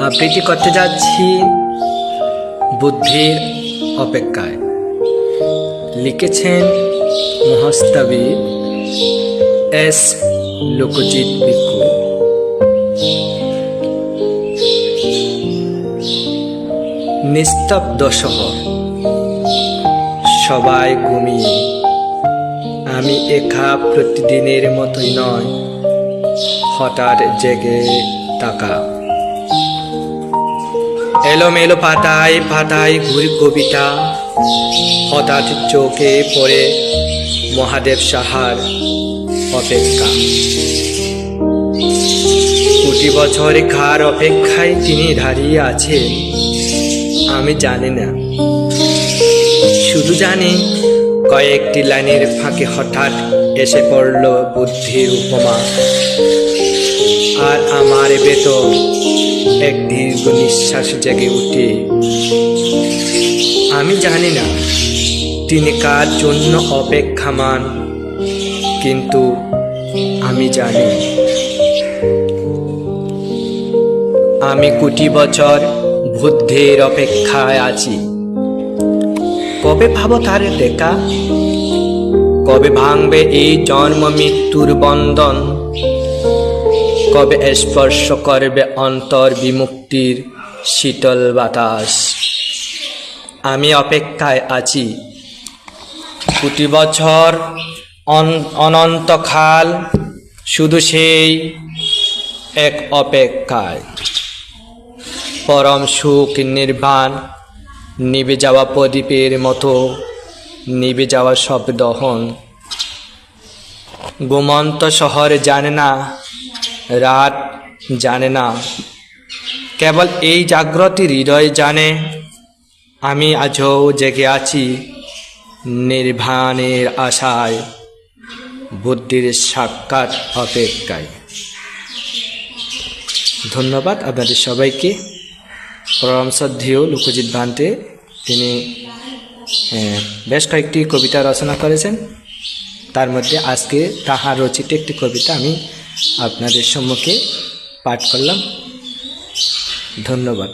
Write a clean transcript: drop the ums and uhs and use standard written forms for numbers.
আবৃত্তি করতে যাচ্ছি বুদ্ধির অপেক্ষায়। লিখেছেন মহাস্তবী এস লোকজিৎ ভিক্ষু। নিস্তব্ধ শহর, সবাই ঘুমিয়ে, আমি একা প্রতিদিনের মতোই নয়, হঠাৎ জেগে তাকা। এলোমেলো পাতায় পাতায় ঘুরি কবিতা, হঠাৎ চোখে পড়ে মহাদেব সাহার অপেক্ষা। কোটি বছর কার অপেক্ষায় তিনি দাঁড়িয়ে আছেন আমি জানি না, শুধু জানি কয়েকটি লাইনের ফাঁকে হঠাৎ এসে পড়ল বুদ্ধির উপমা, আর আমার ভেতর এক দীর্ঘ নিঃশ্বাস জেগে উঠে। আমি জানি না তিনি কার জন্য অপেক্ষামান, কিন্তু আমি জানি আমি কোটি বছর বুদ্ধির অপেক্ষায় আছি। কবে ভাবো তার দেখা, কবে ভাঙবে এই জন্ম মৃত্যুর বন্ধন, কবে স্পর্শ করবে অন্তর বিমুক্তির শীতল বাতাস। আমি অপেক্ষায় আছি কোটি বছর, অনন্তকাল, শুধু সেই এক অপেক্ষায়। পরম সুখ নির্বাণ, নিভে যাওয়া প্রদীপের মতো নিভে যাওয়া সব দহন। ঘুমন্ত শহর জানে না, রাত জানে না, কেবল এই জাগ্রত হৃদয় জানে আমি আজও জেগে আছি নির্বাণের আশায়, বুদ্ধির সাক্ষাৎ অপেক্ষায়। ধন্যবাদ আপনাদের সবাইকে। পরম শ্রদ্ধেয় লোকজিৎ ভান্তে তিনি বেশ কয়েকটি কবিতা রচনা করেছেন, তার মধ্যে আজকে তাহার রচিত একটি কবিতা আমি আপনাদের সম্মুখে পাঠ করলাম। ধন্যবাদ।